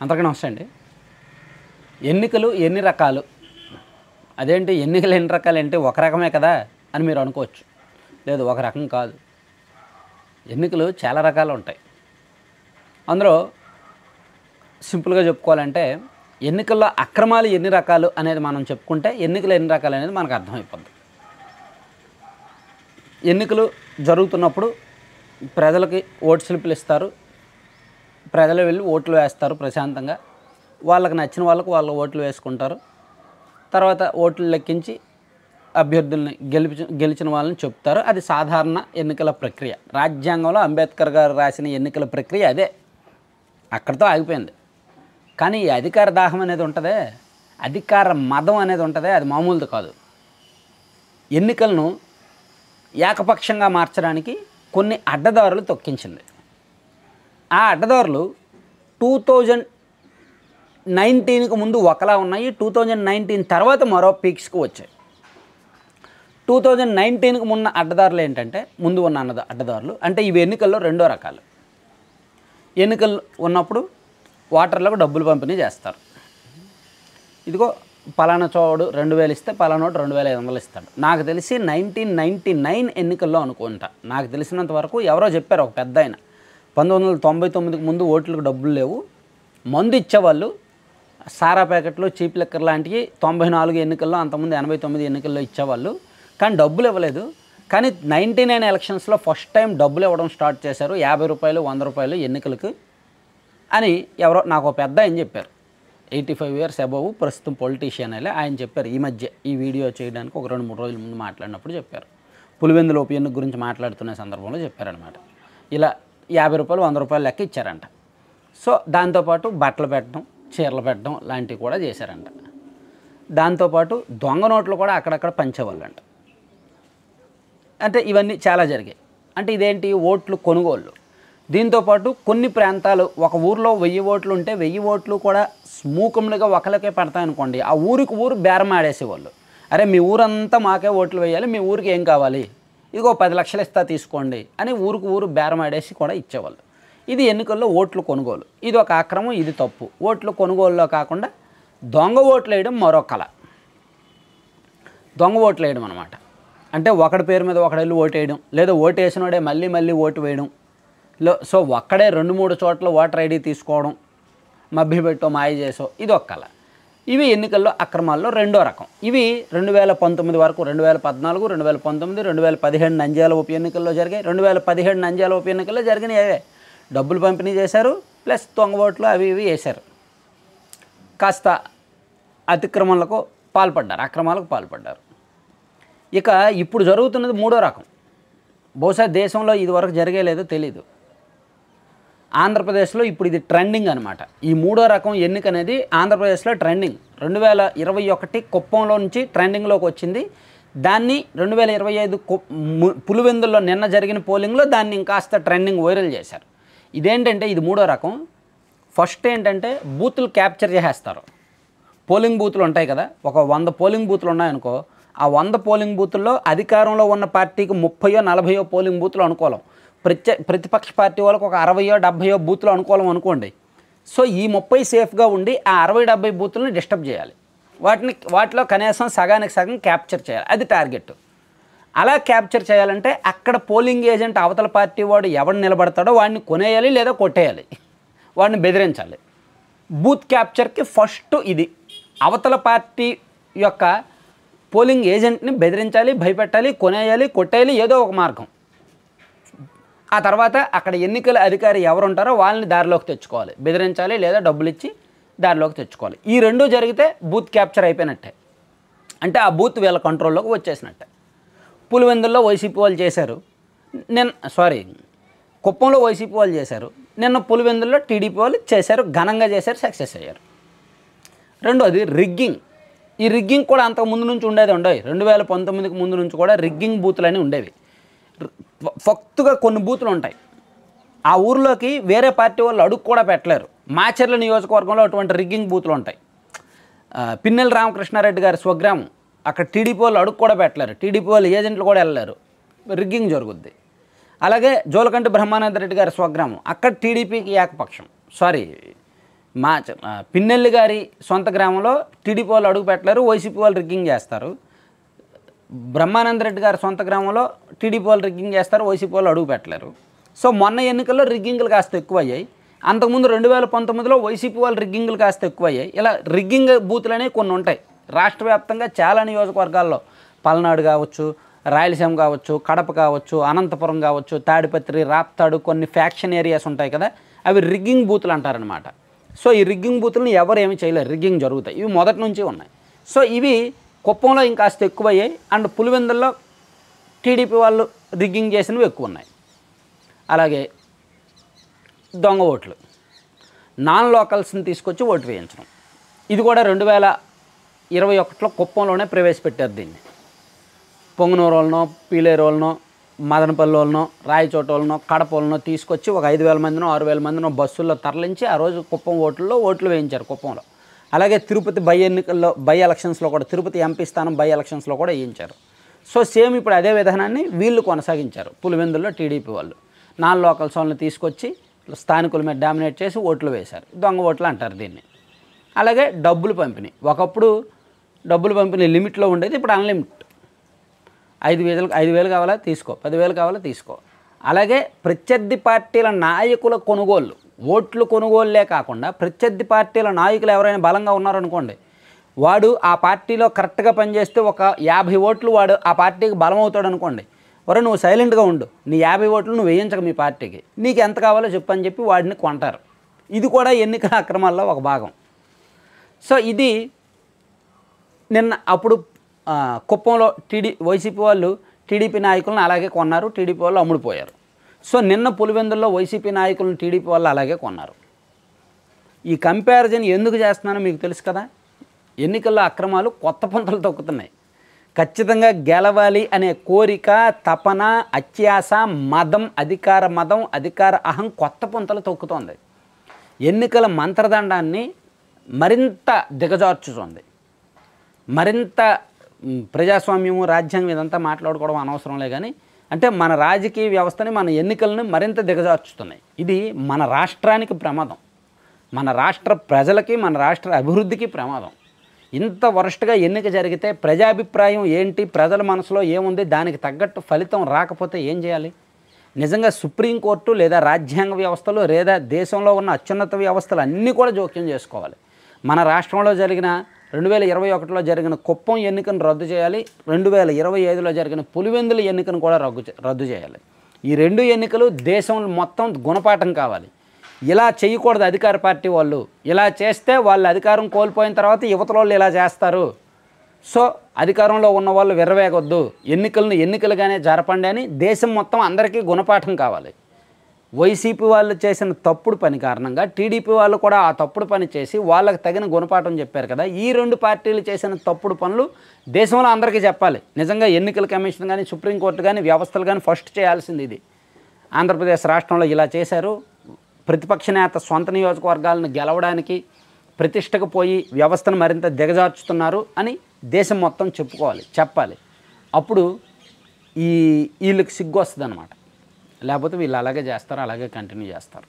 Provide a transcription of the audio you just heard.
అంతకన్నా వస్తాయండి. ఎన్నికలు ఎన్ని రకాలు? అదేంటి ఎన్నికలు ఎన్ని రకాలు అంటే ఒక రకమే కదా అని మీరు అనుకోవచ్చు. లేదు, ఒక రకం కాదు. ఎన్నికలు చాలా రకాలు ఉంటాయి. అందులో సింపుల్గా చెప్పుకోవాలంటే ఎన్నికల్లో అక్రమాలు ఎన్ని రకాలు అనేది మనం చెప్పుకుంటే ఎన్నికలు ఎన్ని రకాలు అనేది మనకు అర్థమైపోద్ది. ఎన్నికలు జరుగుతున్నప్పుడు ప్రజలకి ఓటు స్లిప్పులు ఇస్తారు. ప్రజలు వెళ్ళి ఓట్లు వేస్తారు ప్రశాంతంగా. వాళ్ళకి నచ్చిన వాళ్ళకు వాళ్ళు ఓట్లు వేసుకుంటారు. తర్వాత ఓట్లు లెక్కించి అభ్యర్థుల్ని గెలిచిన వాళ్ళని చెప్తారు. అది సాధారణ ఎన్నికల ప్రక్రియ. రాజ్యాంగంలో అంబేద్కర్ గారు రాసిన ఎన్నికల ప్రక్రియ అదే, అక్కడితో ఆగిపోయింది. కానీ ఈ అధికార దాహం అనేది ఉంటుందే, అధికార మదం అనేది ఉంటుందే, అది మామూలుది కాదు. ఎన్నికలను ఏకపక్షంగా మార్చడానికి కొన్ని అడ్డదారులు తొక్కించింది. ఆ అడ్డదారులు 2019కు ముందు ఒకలా ఉన్నాయి, 2019 తర్వాత మరో పీక్స్కి వచ్చాయి. 2019కు ఉన్న అడ్డదారులు ఏంటంటే, ముందు ఉన్న అడ్డదారులు అంటే ఇవి ఎన్నికల్లో రెండో రకాలు. ఎన్నికలు ఉన్నప్పుడు ఓటర్లకు డబ్బులు పంపిణీ చేస్తారు. ఇదిగో పలానా చోడు 2000 ఇస్తే పలానోడు 2500 ఇస్తాడు. నాకు తెలిసి 1999 ఎన్నికల్లో అనుకుంటా, నాకు తెలిసినంత వరకు ఎవరో చెప్పారు, ఒక పెద్ద ఆయన, 1999కి ముందు ఓట్లకు డబ్బులు లేవు, మందు ఇచ్చేవాళ్ళు, సారా ప్యాకెట్లు, చీప్ లిక్కర్ లాంటివి 94 ఎన్నికల్లో, అంతకుముందు 89 ఎన్నికల్లో ఇచ్చేవాళ్ళు, కానీ డబ్బులు ఇవ్వలేదు. కానీ 99 ఎలక్షన్స్లో ఫస్ట్ టైం డబ్బులు ఇవ్వడం స్టార్ట్ చేశారు, 50 రూపాయలు 100 రూపాయలు ఎన్నికలకు అని ఎవరో నాకు ఒక పెద్ద ఆయన చెప్పారు. 85 ఇయర్స్ అబవ్, ప్రస్తుతం పొలిటీషియన్ అయ్యే ఆయన చెప్పారు. ఈ మధ్య ఈ వీడియో చేయడానికి ఒక 2-3 రోజుల ముందు మాట్లాడినప్పుడు చెప్పారు. పులివెందుల ఉప ఎన్నిక గురించి మాట్లాడుతున్న సందర్భంలో చెప్పారనమాట. ఇలా 50 రూపాయలు 100 రూపాయలు లెక్క ఇచ్చారంట. సో దాంతోపాటు బట్టలు పెట్టడం, చీరలు పెట్టడం లాంటివి కూడా చేశారంట. దాంతోపాటు దొంగ నోట్లు కూడా అక్కడక్కడ పంచేవాళ్ళంట. అంటే ఇవన్నీ చాలా జరిగాయి. అంటే ఇదేంటి, ఓట్లు కొనుగోళ్ళు. దీంతోపాటు కొన్ని ప్రాంతాలు, ఒక ఊరిలో 1000 ఓట్లు ఉంటే 1000 ఓట్లు కూడా స్మూకమ్లుగా ఒకరికే పడతాయనుకోండి, ఆ ఊరికి ఊరు బేరం ఆడేసేవాళ్ళు. అరే మీ ఊరంతా మాకే ఓట్లు వేయాలి, మీ ఊరికి ఏం కావాలి, ఇదిగో 10 లక్షలు ఇస్తా తీసుకోండి అని ఊరికి ఊరు బేరం ఆడేసి కూడా ఇచ్చేవాళ్ళు. ఇది ఎన్నికల్లో ఓట్లు కొనుగోలు. ఇది ఒక అక్రమం, ఇది తప్పు. ఓట్లు కొనుగోలులో కాకుండా దొంగ ఓట్లు వేయడం మరో కళ. దొంగ ఓట్లు వేయడం అనమాట. అంటే ఒకడి పేరు మీద ఒకడు వెళ్ళి ఓటు వేయడం, లేదా ఓటు వేసినోడే మళ్ళీ మళ్ళీ ఓటు వేయడం. సో ఒక్కడే 2-3 చోట్ల ఓటర్ ఐడి తీసుకోవడం, మభ్యపెట్టో మాయ చేసో, ఇది ఒక కళ. ఇవి ఎన్నికల్లో అక్రమాల్లో రెండో రకం. ఇవి 2019 వరకు, 2014, 2019, 2017 నంద్యాల ఉప ఎన్నికల్లో జరిగాయి. 2017 నంద్యాల ఉప ఎన్నికల్లో జరిగినాయి అవే. డబ్బులు పంపిణీ చేశారు, ప్లస్ దొంగ ఓట్లు అవి ఇవి వేశారు. కాస్త అతిక్రమణలకు పాల్పడ్డారు, అక్రమాలకు పాల్పడ్డారు. ఇక ఇప్పుడు జరుగుతున్నది మూడో రకం. బహుశా దేశంలో ఇది వరకు జరిగేలేదో తెలీదు. ఆంధ్రప్రదేశ్లో ఇప్పుడు ఇది ట్రెండింగ్ అనమాట. ఈ మూడో రకం ఎన్నిక అనేది ఆంధ్రప్రదేశ్లో ట్రెండింగ్. 2021 కుప్పంలో నుంచి ట్రెండింగ్లోకి వచ్చింది. దాన్ని 2025 పులివెందుల్లో నిన్న జరిగిన పోలింగ్లో దాన్ని ఇంకాస్త ట్రెండింగ్ వైరల్ చేశారు. ఇదేంటంటే ఇది మూడో రకం. ఫస్ట్ ఏంటంటే బూతులు క్యాప్చర్ చేసేస్తారు. పోలింగ్ బూతులు ఉంటాయి కదా, ఒక 100 పోలింగ్ బూతులు ఉన్నాయనుకో, ఆ 100 పోలింగ్ బూతుల్లో అధికారంలో ఉన్న పార్టీకి 30-40 పోలింగ్ బూతులు అనుకూలం, ప్రతిపక్ష పార్టీ వాళ్ళకు ఒక 60-70 బూతులు అనుకూలం అనుకోండి. సో ఈ 30 సేఫ్గా ఉండి ఆ 60-70 బూతులను డిస్టర్బ్ చేయాలి. వాటిలో కనీసం సగానికి సగం క్యాప్చర్ చేయాలి, అది టార్గెట్. అలా క్యాప్చర్ చేయాలంటే అక్కడ పోలింగ్ ఏజెంట్ అవతల పార్టీ వాడు ఎవడు నిలబడతాడో వాడిని కొనేయాలి లేదా కొట్టేయాలి, వాడిని బెదిరించాలి. బూత్ క్యాప్చర్కి ఫస్ట్ ఇది. అవతల పార్టీ యొక్క పోలింగ్ ఏజెంట్ని బెదిరించాలి, భయపెట్టాలి, కొనేయాలి, కొట్టేయాలి, ఏదో ఒక మార్గం. ఆ తర్వాత అక్కడ ఎన్నికల అధికారి ఎవరు ఉంటారో వాళ్ళని దారిలోకి తెచ్చుకోవాలి, బెదిరించాలి లేదా డబ్బులు ఇచ్చి దారిలోకి తెచ్చుకోవాలి. ఈ రెండు జరిగితే బూత్ క్యాప్చర్ అయిపోయినట్టే, అంటే ఆ బూత్ వీళ్ళ కంట్రోల్లోకి వచ్చేసినట్టే. పులివెందుల్లో వైసీపీ వాళ్ళు చేశారు, కుప్పంలో వైసీపీ వాళ్ళు చేశారు, నిన్న పులివెందుల్లో టీడీపీ వాళ్ళు చేశారు, ఘనంగా చేశారు, సక్సెస్ అయ్యారు. రెండోది రిగ్గింగ్. ఈ రిగ్గింగ్ కూడా అంతకు ముందు నుంచి ఉండేది. 2019కి ముందు నుంచి కూడా రిగ్గింగ్ బూతులు అని ఉండేవి. ఫక్తుగా కొన్ని బూతులు ఉంటాయి, ఆ ఊర్లోకి వేరే పార్టీ వాళ్ళు అడుగు కూడా పెట్టలేరు. మాచర్ల నియోజకవర్గంలో అటువంటి రిగ్గింగ్ బూతులు ఉంటాయి. పిన్నెల రామకృష్ణారెడ్డి గారి స్వగ్రామం, అక్కడ టీడీపీ వాళ్ళు అడుగు కూడా పెట్టలేరు, టీడీపీ వాళ్ళు ఏజెంట్లు కూడా వెళ్ళలేరు, రిగ్గింగ్ జరుగుద్ది. అలాగే జోలకంటి బ్రహ్మానంద రెడ్డి గారి స్వగ్రామం, అక్కడ టీడీపీకి ఏకపక్షం, పిన్నెల్లి గారి సొంత గ్రామంలో టీడీపీ వాళ్ళు అడుగు పెట్టలేరు, వైసీపీ వాళ్ళు రిగ్గింగ్ చేస్తారు. బ్రహ్మానంద రెడ్డి గారి సొంత గ్రామంలో టీడీపీ వాళ్ళు రిగ్గింగ్ చేస్తారు, వైసీపీ వాళ్ళు అడుగు పెట్టలేరు. సో మొన్న ఎన్నికల్లో రిగ్గింగ్లు కాస్త ఎక్కువయ్యాయి. అంతకుముందు 2019లో వైసీపీ వాళ్ళు రిగ్గింగ్లు కాస్త ఎక్కువయ్యాయి. ఇలా రిగ్గింగ్ బూతులు అనేవి కొన్ని ఉంటాయి రాష్ట్ర వ్యాప్తంగా చాలా నియోజకవర్గాల్లో. పల్నాడు కావచ్చు, రాయలసీమ కావచ్చు, కడప కావచ్చు, అనంతపురం కావచ్చు, తాడిపత్రి, రాప్తాడు, కొన్ని ఫ్యాక్షన్ ఏరియాస్ ఉంటాయి కదా, అవి రిగ్గింగ్ బూతులు అంటారనమాట. సో ఈ రిగ్గింగ్ బూతులను ఎవరు ఏమి చేయలేరు, రిగ్గింగ్ జరుగుతాయి. ఇవి మొదటి నుంచి ఉన్నాయి. సో ఇవి కుప్పంలో ఇంకాస్త ఎక్కువయ్యాయి. అండ్ పులివెందుల్లో టీడీపీ వాళ్ళు రిగ్గింగ్ చేసినవి ఎక్కువ ఉన్నాయి. అలాగే దొంగ ఓట్లు, నాన్ లోకల్స్ని తీసుకొచ్చి ఓటు వేయించడం, ఇది కూడా 2021లో కుప్పంలోనే ప్రవేశపెట్టారు దీన్ని. పొంగనూరు వాళ్ళనో, పీలేరు వాళ్ళనో, మదనపల్లి వాళ్ళనో, రాయచోట వాళ్ళనో, కడప వాళ్ళనో తీసుకొచ్చి ఒక 5,000 మందినో 6,000 మందినో బస్సుల్లో తరలించి ఆ రోజు కుప్పం ఓట్లు వేయించారు కుప్పంలో. అలాగే తిరుపతి బై ఎలక్షన్స్లో కూడా, తిరుపతి ఎంపీ స్థానం బై ఎలక్షన్స్లో కూడా వేయించారు. సో సేమ్ ఇప్పుడు అదే విధానాన్ని వీళ్ళు కొనసాగించారు. పులివెందుల్లో టీడీపీ వాళ్ళు నాన్ లోకల్స్ వాళ్ళని తీసుకొచ్చి స్థానికుల మీద డామినేట్ చేసి ఓట్లు వేశారు. దొంగ ఓట్లు అంటారు దీన్ని. అలాగే డబ్బులు పంపిణీ, ఒకప్పుడు డబ్బులు పంపిణీ లిమిట్లో ఉండేది, ఇప్పుడు అన్లిమిట్. 5,000 కావాలా తీసుకో, 10,000 కావాలా తీసుకో. అలాగే ప్రత్యర్థి పార్టీల నాయకుల కొనుగోళ్ళు, ఓట్లు కొనుగోళ్ళే కాకుండా ప్రత్యర్థి పార్టీల నాయకులు ఎవరైనా బలంగా ఉన్నారనుకోండి, వాడు ఆ పార్టీలో కరెక్ట్గా పనిచేస్తే ఒక 50 ఓట్లు వాడు ఆ పార్టీకి బలం అవుతాడు అనుకోండి, వరే నువ్వు సైలెంట్గా ఉండు, నీ 50 ఓట్లు నువ్వు వేయించక మీ పార్టీకి, నీకు ఎంత కావాలో చెప్పని చెప్పి వాడిని కొంటారు. ఇది కూడా ఎన్నికల అక్రమాల్లో ఒక భాగం. సో ఇది నిన్న అప్పుడు కుప్పంలో వైసీపీ వాళ్ళు టీడీపీ నాయకులను అలాగే కొన్నారు, టీడీపీ వాళ్ళు అమ్ముడుపోయారు. సో నిన్న పులివెందుల్లో వైసీపీ నాయకులను టీడీపీ వాళ్ళు అలాగే కొన్నారు. ఈ కంపారిజన్ ఎందుకు చేస్తున్నానో మీకు తెలుసు కదా. ఎన్నికల్లో అక్రమాలు కొత్త పుంతలు తొక్కుతున్నాయి. ఖచ్చితంగా గెలవాలి అనే కోరిక, తపన, అత్యాస, మదం, అధికార అహం కొత్త పుంతలు తొక్కుతోంది. ఎన్నికల మంత్రదండాన్ని మరింత దిగజార్చుతోంది. మరింత ప్రజాస్వామ్యము, రాజ్యాంగం ఇదంతా మాట్లాడుకోవడం అనవసరంలే, కానీ అంటే మన రాజకీయ వ్యవస్థని, మన ఎన్నికలను మరింత దిగజార్చుతున్నాయి. ఇది మన రాష్ట్రానికి ప్రమాదం, మన రాష్ట్ర ప్రజలకి, మన రాష్ట్ర అభివృద్ధికి ప్రమాదం. ఇంత వరస్ట్గా ఎన్నిక జరిగితే ప్రజాభిప్రాయం ఏంటి, ప్రజల మనసులో ఏముంది, దానికి తగ్గట్టు ఫలితం రాకపోతే ఏం చేయాలి? నిజంగా సుప్రీంకోర్టు లేదా రాజ్యాంగ వ్యవస్థలు లేదా దేశంలో ఉన్న అత్యున్నత వ్యవస్థలు అన్నీ కూడా జోక్యం చేసుకోవాలి. మన రాష్ట్రంలో జరిగిన 2021లో జరిగిన కుప్పం ఎన్నికను రద్దు చేయాలి, 2025లో జరిగిన పులివెందుల ఎన్నికను కూడా రద్దు చేయాలి. ఈ 2 ఎన్నికలు దేశం మొత్తం గుణపాఠం కావాలి. ఇలా చేయకూడదు అధికార పార్టీ వాళ్ళు. ఇలా చేస్తే వాళ్ళు అధికారం కోల్పోయిన తర్వాత యువతల వాళ్ళు ఇలా చేస్తారు. సో అధికారంలో ఉన్న వాళ్ళు విర్రవేగొద్దు, ఎన్నికలను ఎన్నికలుగానే జరపండి అని దేశం మొత్తం అందరికీ గుణపాఠం కావాలి. వైసీపీ వాళ్ళు చేసిన తప్పుడు పని కారణంగా టీడీపీ వాళ్ళు కూడా ఆ తప్పుడు పని చేసి వాళ్ళకి తగిన గుణపాఠం చెప్పారు కదా. ఈ 2 పార్టీలు చేసిన తప్పుడు పనులు దేశంలో అందరికీ చెప్పాలి. నిజంగా ఎన్నికల కమిషన్ కానీ, సుప్రీంకోర్టు కానీ, వ్యవస్థలు కానీ ఫస్ట్ చేయాల్సింది ఇది. ఆంధ్రప్రదేశ్ రాష్ట్రంలో ఇలా చేశారు, ప్రతిపక్ష నేత సొంత నియోజకవర్గాలను గెలవడానికి ప్రతిష్టకు పోయి వ్యవస్థను మరింత దిగజార్చుతున్నారు అని దేశం మొత్తం చెప్పాలి. అప్పుడు వీళ్ళకి సిగ్గు వస్తుంది అన్నమాట. లేకపోతే వీళ్ళు అలాగే చేస్తారు, అలాగే కంటిన్యూ చేస్తారు.